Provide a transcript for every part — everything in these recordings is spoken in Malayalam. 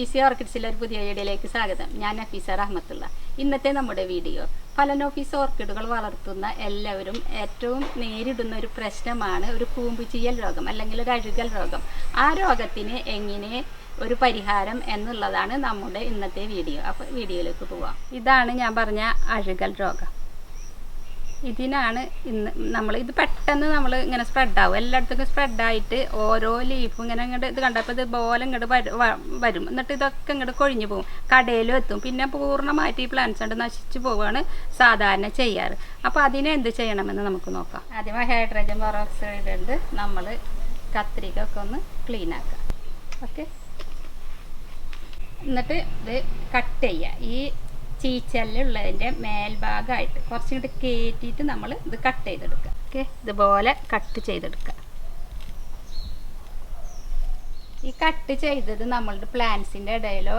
ഈസി ഓർക്കിഡ്സിലെ ഒരു പുതിയ വീഡിയോയിലേക്ക് സ്വാഗതം. ഞാൻ നഫീസ റഹ്മത്തുള്ള. ഇന്നത്തെ നമ്മുടെ വീഡിയോ ഫലനോഫീസ് ഓർക്കിഡുകൾ വളർത്തുന്ന എല്ലാവരും ഏറ്റവും നേരിടുന്ന ഒരു പ്രശ്നമാണ് ഒരു കൂമ്പുചീയൽ രോഗം അല്ലെങ്കിൽ ഒരു അഴുകൽ രോഗം. ആ രോഗത്തിന് എങ്ങനെ ഒരു പരിഹാരം എന്നുള്ളതാണ് നമ്മുടെ ഇന്നത്തെ വീഡിയോ. അപ്പോൾ വീഡിയോയിലേക്ക് പോവാം. ഇതാണ് ഞാൻ പറഞ്ഞ അഴുകൽ രോഗം. ഇതിനാണ് ഇത് പെട്ടെന്ന് നമ്മൾ ഇങ്ങനെ സ്പ്രെഡാവും, എല്ലായിടത്തേക്കും സ്പ്രെഡായിട്ട് ഓരോ ലീഫും ഇങ്ങനെ ഇങ്ങോട്ട് ഇത് കണ്ടപ്പോൾ ഇതുപോലെ ഇങ്ങോട്ട് വരും. എന്നിട്ട് ഇതൊക്കെ ഇങ്ങോട്ട് കൊഴിഞ്ഞു പോകും, കടയിലും എത്തും. പിന്നെ പൂർണ്ണമായിട്ട് ഈ പ്ലാന്റ്സ് കൊണ്ട് നശിച്ചു പോവുകയാണ് സാധാരണ ചെയ്യാറ്. അപ്പോൾ അതിനെ എന്ത് ചെയ്യണമെന്ന് നമുക്ക് നോക്കാം. ആദ്യമായി ഹൈഡ്രജൻ പെറോക്സൈഡ് കൊണ്ട് നമ്മൾ കത്രിക ഒക്കെ ഒന്ന് ക്ലീൻ ആക്കുക. ഓക്കെ, എന്നിട്ട് ഇത് കട്ട് ചെയ്യുക. ഈ ചീച്ചല്ലുള്ളതിൻ്റെ മേൽഭാഗമായിട്ട് കുറച്ചും കൂടി കയറ്റിയിട്ട് നമ്മൾ ഇത് കട്ട് ചെയ്തെടുക്കുക. ഓക്കെ, ഇതുപോലെ കട്ട് ചെയ്തെടുക്കുക. ഈ കട്ട് ചെയ്തത് നമ്മളുടെ പ്ലാന്റ്സിൻ്റെ ഇടയിലോ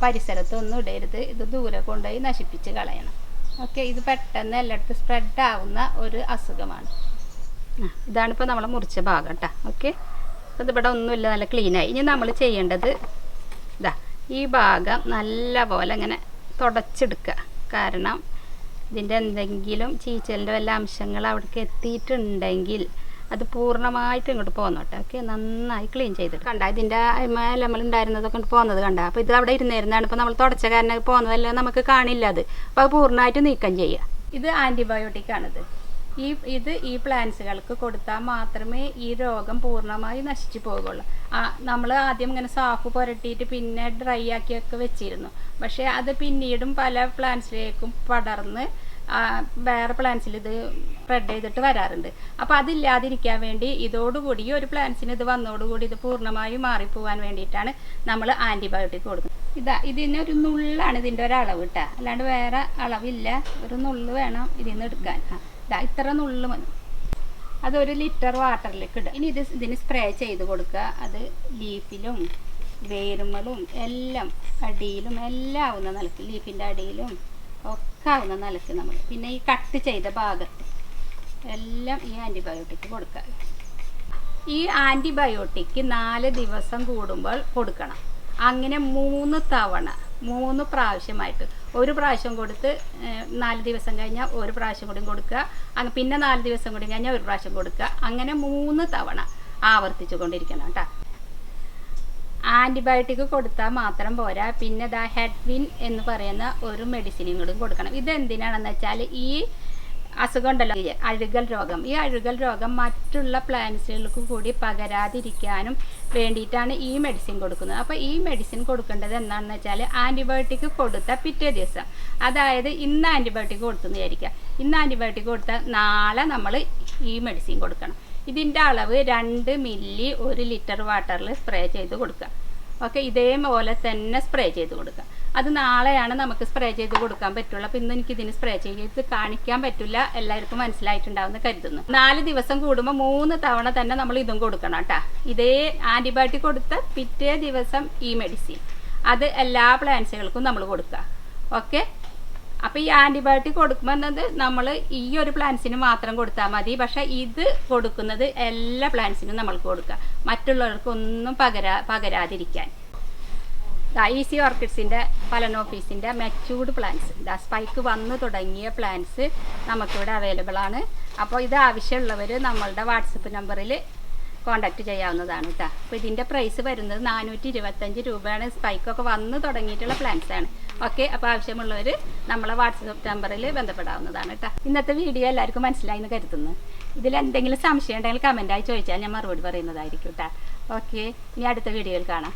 പരിസരത്തോ ഒന്നും ഇടരുത്. ഇത് ദൂരെ കൊണ്ടുപോയി നശിപ്പിച്ച് കളയണം. ഓക്കെ, ഇത് പെട്ടെന്ന് എല്ലായിടത്തും സ്പ്രെഡ് ആവുന്ന ഒരു അസുഖമാണ്. ഇതാണിപ്പോൾ നമ്മൾ മുറിച്ച ഭാഗം കേട്ടോ. ഓക്കെ, അപ്പോൾ ഇതിവിടെ ഒന്നുമില്ല, നല്ല ക്ലീനായി. ഇനി നമ്മൾ ചെയ്യേണ്ടത് ഇതാ ഈ ഭാഗം നല്ല പോലെ ഇങ്ങനെ തുടച്ചെടുക്കുക. കാരണം ഇതിൻ്റെ എന്തെങ്കിലും ചീച്ചലിൻ്റെ വല്ല അംശങ്ങൾ അവിടേക്ക് എത്തിയിട്ടുണ്ടെങ്കിൽ അത് പൂർണ്ണമായിട്ട് ഇങ്ങോട്ട് പോന്നോട്ടെ. ഓക്കെ, നന്നായി ക്ലീൻ ചെയ്തിട്ട് കണ്ട ഇതിൻ്റെ നമ്മളുണ്ടായിരുന്നതൊക്കെ പോകുന്നത് കണ്ട. അപ്പോൾ ഇത് അവിടെ ഇരുന്നിരുന്നാണ്. ഇപ്പോൾ നമ്മൾ തുടച്ച കാരണം പോകുന്നതല്ല, നമുക്ക് കാണില്ല അത്. അപ്പോൾ അത് പൂർണ്ണമായിട്ട് നീക്കം ചെയ്യുക. ഇത് ആൻറ്റിബയോട്ടിക്കാണിത്. ഈ പ്ലാന്റ്സുകൾക്ക് കൊടുത്താൽ മാത്രമേ ഈ രോഗം പൂർണ്ണമായി നശിച്ചു പോകുള്ളൂ. നമ്മൾ ആദ്യം ഇങ്ങനെ സാഫ് പുരട്ടിയിട്ട് പിന്നെ ഡ്രൈ ആക്കിയൊക്കെ വെച്ചിരുന്നു. പക്ഷേ അത് പിന്നീടും പല പ്ലാന്റ്സിലേക്കും പടർന്ന് വേറെ പ്ലാന്റ്സിൽ ഇത് സ്പ്രെഡ് ചെയ്തിട്ട് വരാറുണ്ട്. അപ്പോൾ അതില്ലാതിരിക്കാൻ വേണ്ടി ഇതോടുകൂടി ഒരു പ്ലാന്റ്സിന് ഇത് വന്നതോടുകൂടി ഇത് പൂർണ്ണമായും മാറിപ്പോവാൻ വേണ്ടിയിട്ടാണ് നമ്മൾ ആൻറ്റിബയോട്ടിക് കൊടുക്കുന്നത്. ഇതിനൊരു നുള്ളാണ് ഇതിൻ്റെ ഒരളവ് കേട്ടോ, അല്ലാണ്ട് വേറെ അളവില്ല. ഒരു നുള്ള് വേണം ഇതിൽ നിന്ന് എടുക്കാൻ. ഇത്ര നുള്ള് മതി. അതൊരു ലിറ്റർ വാട്ടറിലേക്ക് ഇടുക. ഇനി ഇതിന് സ്പ്രേ ചെയ്ത് കൊടുക്കുക. അത് ലീഫിലും വേരുമ്മലും എല്ലാം അടിയിലും എല്ലാം ആവുന്ന നിലക്ക്, ലീഫിൻ്റെ അടിയിലും ഒക്കെ ആവുന്ന നിലക്ക് നമ്മൾ പിന്നെ ഈ കട്ട് ചെയ്ത ഭാഗത്ത് എല്ലാം ഈ ആൻറ്റിബയോട്ടിക് കൊടുക്കുക. ഈ ആൻറ്റിബയോട്ടിക് 4 ദിവസം കൂടുമ്പോൾ കൊടുക്കണം. അങ്ങനെ 3 തവണ 3 പ്രാവശ്യമായിട്ട്. ഒരു പ്രാവശ്യം കൊടുത്ത് 4 ദിവസം കഴിഞ്ഞാൽ ഒരു പ്രാവശ്യം കൂടി കൊടുക്കുക. പിന്നെ 4 ദിവസം കൂടി കഴിഞ്ഞാൽ ഒരു പ്രാവശ്യം കൊടുക്കുക. അങ്ങനെ 3 തവണ ആവർത്തിച്ചു കൊണ്ടിരിക്കണം കേട്ടോ. ആൻറ്റിബയോട്ടിക് കൊടുത്താൽ മാത്രം പോരാ, പിന്നെ ഹെഡ്വിൻ എന്ന് പറയുന്ന ഒരു മെഡിസിനും കൂടി കൊടുക്കണം. ഇതെന്തിനാണെന്ന് വെച്ചാൽ ഈ അസുഖം ഉണ്ടല്ലോ, അഴുകൽ രോഗം. ഈ അഴുകൽ രോഗം മറ്റുള്ള പ്ലാന്റ്സുകൾക്ക് കൂടി പകരാതിരിക്കാനും വേണ്ടിയിട്ടാണ് ഈ മെഡിസിൻ കൊടുക്കുന്നത്. അപ്പോൾ ഈ മെഡിസിൻ കൊടുക്കേണ്ടത് എന്താണെന്ന് വെച്ചാൽ ആൻറ്റിബയോട്ടിക് കൊടുത്ത പിറ്റേ ദിവസം, അതായത് ഇന്ന് ആൻറ്റിബയോട്ടിക് കൊടുത്തെന്ന് വിചാരിക്കുക. ഇന്ന് ആൻറ്റിബയോട്ടിക് കൊടുത്താൽ നാളെ നമ്മൾ ഈ മെഡിസിൻ കൊടുക്കണം. ഇതിൻ്റെ അളവ് 2 മില്ലി 1 ലിറ്റർ വാട്ടറിൽ സ്പ്രേ ചെയ്ത് കൊടുക്കുക. ഓക്കെ, ഇതേപോലെ തന്നെ സ്പ്രേ ചെയ്ത് കൊടുക്കുക. അത് നാളെയാണ് നമുക്ക് സ്പ്രേ ചെയ്ത് കൊടുക്കാൻ പറ്റുള്ളൂ. അപ്പോൾ ഇന്ന് എനിക്കിതിന് സ്പ്രേ ചെയ്ത് കാണിക്കാൻ പറ്റില്ല. എല്ലാവർക്കും മനസ്സിലായിട്ടുണ്ടാവുമെന്ന് കരുതുന്നു. 4 ദിവസം കൂടുമ്പോൾ 3 തവണ തന്നെ നമ്മൾ ഇതും കൊടുക്കണം കേട്ടോ. ഇതേ ആൻറ്റിബയോട്ടിക് കൊടുത്ത പിറ്റേ ദിവസം ഈ മെഡിസിൻ, അത് എല്ലാ പ്ലാന്റ്സുകൾക്കും നമ്മൾ കൊടുക്കുക. ഓക്കെ, അപ്പോൾ ഈ ആൻറ്റിബയോട്ടിക് കൊടുക്കുമ്പോൾ നമ്മൾ ഈ ഒരു പ്ലാന്റ്സിന് മാത്രം കൊടുത്താൽ മതി. പക്ഷേ ഇത് കൊടുക്കുന്നത് എല്ലാ പ്ലാന്റ്സിനും നമ്മൾക്ക് കൊടുക്കുക, മറ്റുള്ളവർക്കൊന്നും പകരാതിരിക്കാൻ. ഈസി ഓർക്കിഡ്സിൻ്റെ ഫലനോഫീസിൻ്റെ മെച്ചൂർഡ് പ്ലാന്റ്സ്, സ്പൈക്ക് വന്നു തുടങ്ങിയ പ്ലാന്റ്സ് നമുക്കിവിടെ അവൈലബിൾ ആണ്. അപ്പോൾ ഇത് ആവശ്യമുള്ളവർ നമ്മളുടെ വാട്സപ്പ് നമ്പറിൽ കോൺടാക്റ്റ് ചെയ്യാവുന്നതാണ് കേട്ടോ. അപ്പോൾ ഇതിൻ്റെ പ്രൈസ് വരുന്നത് 425 രൂപയാണ്. സ്പൈക്കൊക്കെ വന്ന് തുടങ്ങിയിട്ടുള്ള പ്ലാന്റ്സ് ആണ്. ഓക്കെ, അപ്പോൾ ആവശ്യമുള്ളവർ നമ്മളെ വാട്സപ്പ് നമ്പറിൽ ബന്ധപ്പെടാവുന്നതാണ് കേട്ടോ. ഇന്നത്തെ വീഡിയോ എല്ലാവർക്കും മനസ്സിലായി എന്ന് കരുതുന്നു. ഇതിലെന്തെങ്കിലും സംശയം ഉണ്ടെങ്കിൽ കമൻറ്റായി ചോദിച്ചാൽ ഞാൻ മറുപടി പറയുന്നതായിരിക്കും കേട്ടോ. ഓക്കെ, ഇനി അടുത്ത വീഡിയോയിൽ കാണാം.